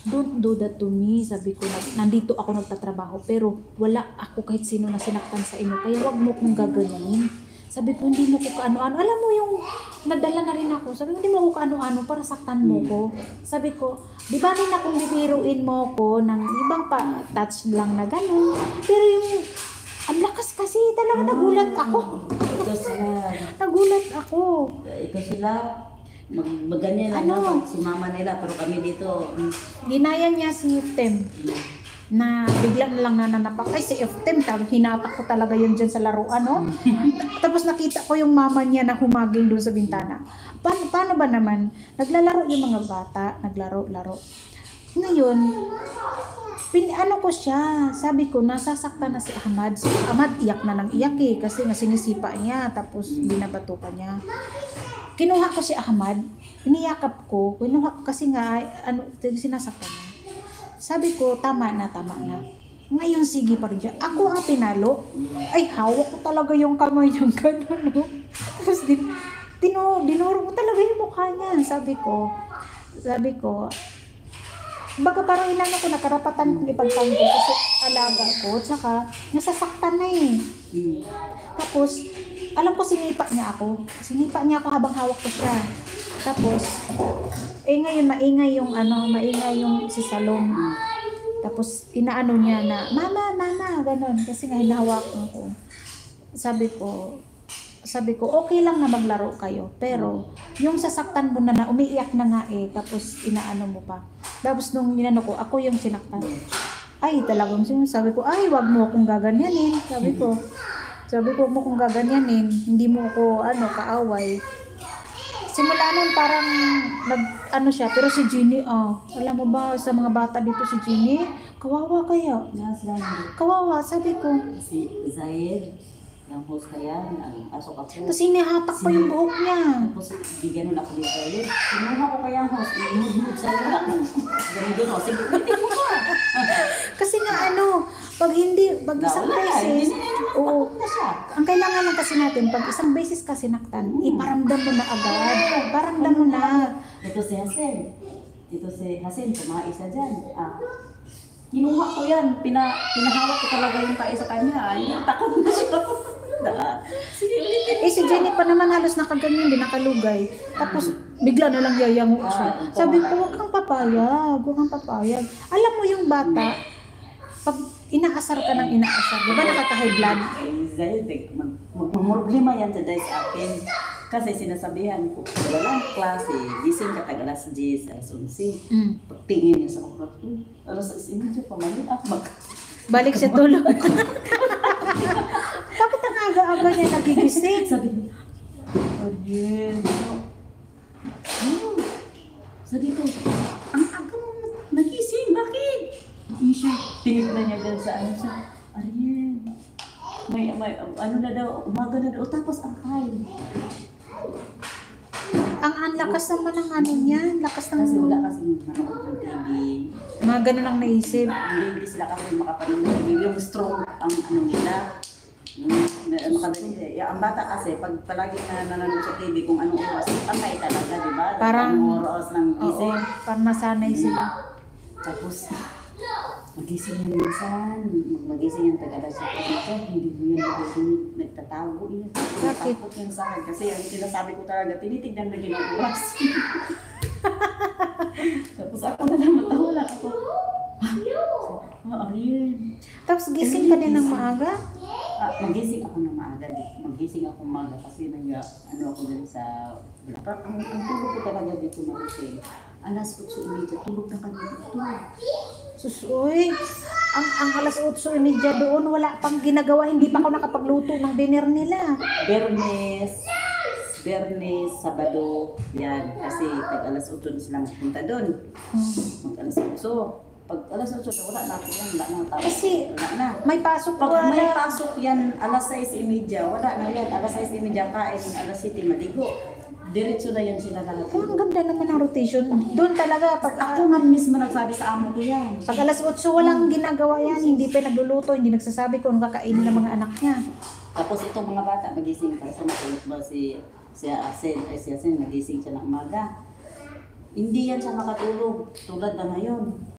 don't do that to me. Sabi ko, nandito ako nagtatrabaho, pero wala ako kahit sino na sinaktan sa inyo. Kaya wag mo kong gaganyanin. Sabi ko, hindi mo ko kaano-ano. Alam mo yung, nagdala na rin ako. Sabi ko, hindi mo ko kaano-ano para saktan mo ko. Sabi ko, di ba rin akong bibiruin mo ko ng ibang pa-touch lang na gano'n. Pero yung, ang lakas kasi, talaga nagulat ako. Ito sila. Nagulat ako. Ito sila. Magganyan lang Ano? si mama nila. Pero kami dito. Ginaya niya si Tem na bigla na lang nananapak. Ay, si Tem, hinatak ko talaga yun dyan sa laruan, no? Tapos nakita ko yung mama niya na humaging doon sa bintana. Paano ba naman? Naglalaro yung mga bata, naglaro-laro. Ngayon, ano ko siya, sabi ko, nasasaktan na si Ahmad. Si Ahmad iyak na ng iyak eh, kasi nga sinisipa niya, tapos binabato pa niya. Kinuha ko si Ahmad, iniyakap ko, kasi nga, sinasaktan niya. Sabi ko, tama na. Ngayon, sige pa rin siya. Ako ang pinalo. Ay, hawak ko talaga yung kamay niyang gano'n, no? Tapos, dinuro ko talaga yung mukha niya. Sabi ko, baga parang inano ko, nakarapatan kong ipagtanggol kasi alaga ko, tsaka nasasaktan na eh. Tapos, alam ko sinipa niya ako habang hawak ko siya. Tapos, ngayon maingay yung si Salom. Tapos, inaano niya na, mama, ganon, kasi nga hinahawakan ko. Sabi ko, okay lang na maglaro kayo, pero yung sasaktan mo na umiiyak na nga eh, tapos inaano mo pa. Tapos nung inano ko, ako yung sinaktan. Ay, talagang sabi ko, ay, wag mo akong gaganyanin. Sabi ko, wag mo akong gaganyanin, hindi mo ako, kaaway. Simula nun parang siya, pero si Jeannie, alam mo ba, sa mga bata dito si Jeannie, kawawa kaya. Kawawa, sabi ko. Si Zahir, yung host kaya, asok ako. Tapos hinihatak pa yung buhok niya. Tapos bigyan nila ako ni Zahir. Sinuha ko kaya ang host, inunod sa nila. Ganun o, sige, pwede mo ka. Kasi nga pag isang beses, ang kailangan lang kasi natin, pag isang beses ka sinaktan, iparamdam mo na agad. Paramdam mo na. Ito si Hasen, kumain isa dyan. Kinuha ko yan, pinahawak ko talaga yung tae sa kanya. Takot na siya. Si Jenny pa naman halos nakaganyan din, nakalugay. Tapos bigla na lang yayango siya. Sabi ko, huwag kang papayag. Alam mo yung bata, pag inaasar ka ng inaasar, di ba nakaka-high blood? Magmumroblema yan today sa akin. Kasi sinasabihan ko, walang klase, gising ka tag alas 10, alas 11. Pagtingin niya sa oras, alas 6, hindi siya pamalit. Balik siya tulog. Bakit ang aga-aga niya nagigising? Sabi niya, sabi ko, ang aga mo nagising, bakit? Hindi siya, tinignan niya dyan sa siya. Ariel, may na daw, umaga na daw, tapos ang kain. Ang lakas naman ng niya, lakas ng... Kasi wala kasi manood ng TV. Mga ganun ang naisip. Hindi sila kasi makapanood ng TV. Yung strong ang nila. Ang bata kasi, pag palagi na nanonood sa TV, kung anong oras, patay talaga, di ba? Parang oras ng gising. Parang masanay sila. Tapos, magising yan minsan. Magising yan taga-alas sa pagkita. Hindi mo yan magising. Nagtatago yan. Bakit? Takot yan sa akin. Kasi yung sinasabi ko talaga, tinitignan na yung oras. Tapos ako na lang matawa lang ako. Ariel. Tapos gising ka din ng maaga? Magising ako ng maaga. Magising ako maaga kasi ako dun sa... Ang tulog ko talaga dito na kasi. Alas 8:30, tulog na kami dito. Susoy, ang alas 8:30 doon, wala pang ginagawa, hindi pa ako nakapagluto ng dinner nila. Bernes, Sabado, yan. Kasi pag alas 8 na sila magpunta doon. Mag alas 8. Pag alas 8 na wala na ako yan, wala na tao. Kasi wala na. may pasok Pag wala. may pasok yan, alas 6:30, wala na yan. Alas 6:30 kain, alas 7 maligo. Diretso na yan sila lahat. Ang ganda naman ng rotation. Doon talaga, pag Ako nga mismo nagsabi sa amo ko yan. pag alas 8 walang ginagawa yan, hindi pa nagluluto, hindi nagsasabi kung kakainin ng mga anak niya. Tapos itong mga bata, magising kasi matulog ba si Asen, nagising siya ng umaga. Hindi yan siya makatulog, tulad na ngayon.